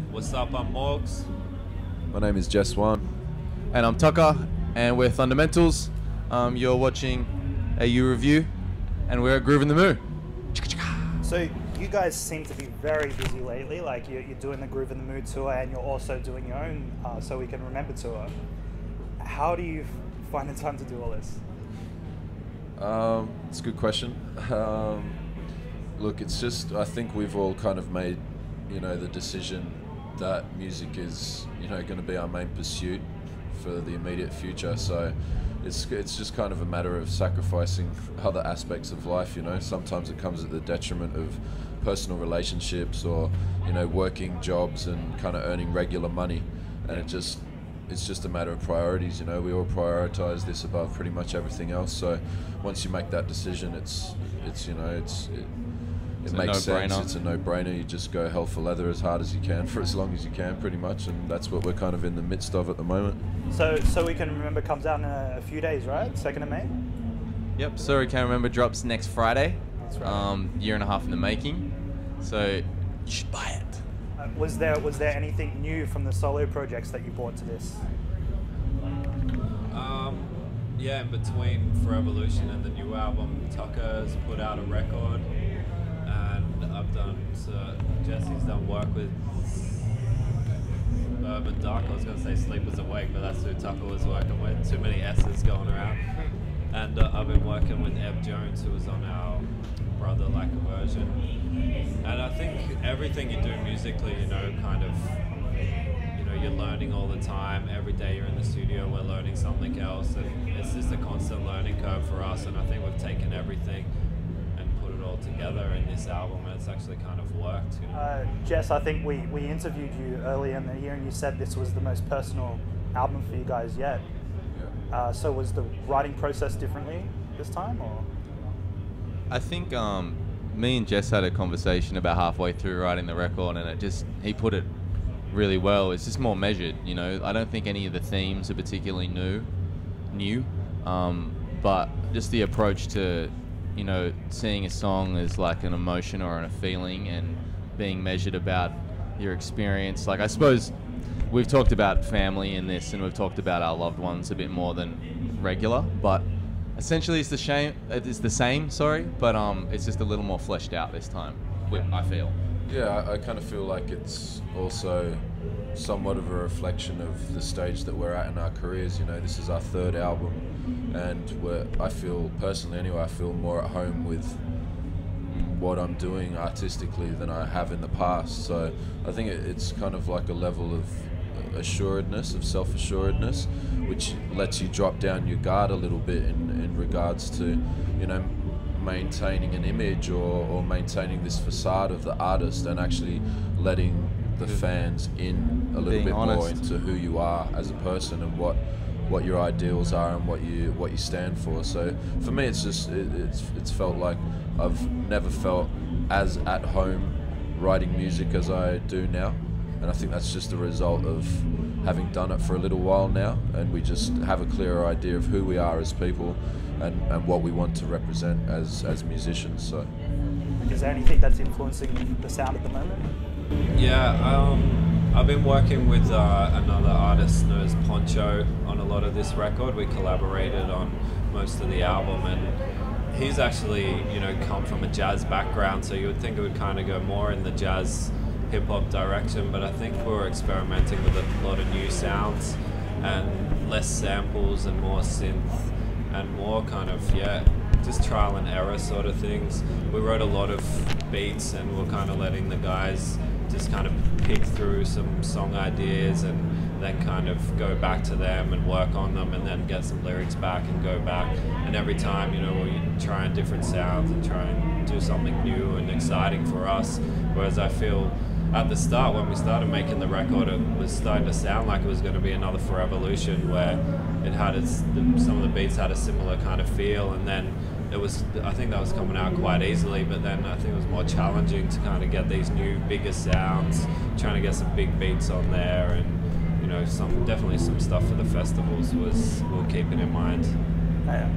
What's up, I'm Morgs. My name is Jess Wan. And I'm Tucker, and we're Thundamentals. You're watching a U review, and we're at Groovin The Moo. So you guys seem to be very busy lately. Like you're doing the Groovin The Moo tour, and you're also doing your own So We Can Remember tour. How do you find the time to do all this? It's a good question. Look, it's just, I think we've all kind of made, the decision that music is, going to be our main pursuit for the immediate future. So it's just kind of a matter of sacrificing other aspects of life. Sometimes it comes at the detriment of personal relationships or, working jobs and kind of earning regular money. And it's just a matter of priorities. We all prioritize this above pretty much everything else. So once you make that decision, it makes sense. It's a no-brainer. You just go hell for leather as hard as you can for as long as you can, pretty much, and that's what we're kind of in the midst of at the moment. So We Can Remember comes out in a few days, right? 2nd of May? Yep, So We Can Remember drops next Friday. That's right. Year and a half in the making, so you should buy it. Was there anything new from the solo projects that you brought to this? Yeah, in between For Evolution and the new album, Tucker's put out a record, and I've done, Jesse's done work with Urban Duck. I was going to say Sleepers Awake, but that's who Tucker was working with. Too many S's going around. And I've been working with Eb Jones, who was on our Brother Like a Version. And I think everything you do musically, you're learning all the time. Every day you're in the studio, we're learning something else, and it's just a constant learning curve for us. And I think we've taken everything and put it all together in this album, and it's actually kind of worked. Jess, I think we interviewed you earlier in the year, and you said this was the most personal album for you guys yet. Yeah. So was the writing process differently this time, or? I think me and Jess had a conversation about halfway through writing the record, and he put it really well. It's just more measured, I don't think any of the themes are particularly new, but just the approach to, seeing a song as like an emotion or a feeling, and being measured about your experience. Like, I suppose we've talked about family in this, and we've talked about our loved ones a bit more than regular, but essentially it's the same, but it's just a little more fleshed out this time, I feel. Yeah, I kind of feel like it's also somewhat of a reflection of the stage that we're at in our careers. This is our 3rd album, and I feel, personally anyway, I feel more at home with what I'm doing artistically than I have in the past. So I think it's kind of like a level of assuredness, of self-assuredness, which lets you drop down your guard a little bit in regards to, maintaining an image or maintaining this facade of the artist, and actually letting the fans in a little bit more into who you are as a person, and what your ideals are, and what you stand for. So for me, it's felt like I've never felt as at home writing music as I do now, and I think that's just a result of having done it for a little while now, and we just have a clearer idea of who we are as people, and what we want to represent as musicians. So, is there anything that's influencing the sound at the moment? Yeah, I've been working with another artist known as Poncho on a lot of this record. We collaborated on most of the album, and he's actually, come from a jazz background, so you would think it would kind of go more in the jazz hip-hop direction, but I think we're experimenting with a lot of new sounds and less samples and more synth and more kind of, just trial and error sort of things. We wrote a lot of beats, and we're kind of letting the guys just kind of pick through some song ideas and then kind of go back to them and work on them, and then get some lyrics back and go back. And every time, we're trying different sounds and try and do something new and exciting for us. Whereas I feel at the start, when we started making the record, it was starting to sound like it was going to be another For Evolution, where it had some of the beats had a similar kind of feel, and then I think that was coming out quite easily, but then I think it was more challenging to kind of get these new, bigger sounds, trying to get some big beats on there, and definitely some stuff for the festivals we're keeping in mind. Yeah.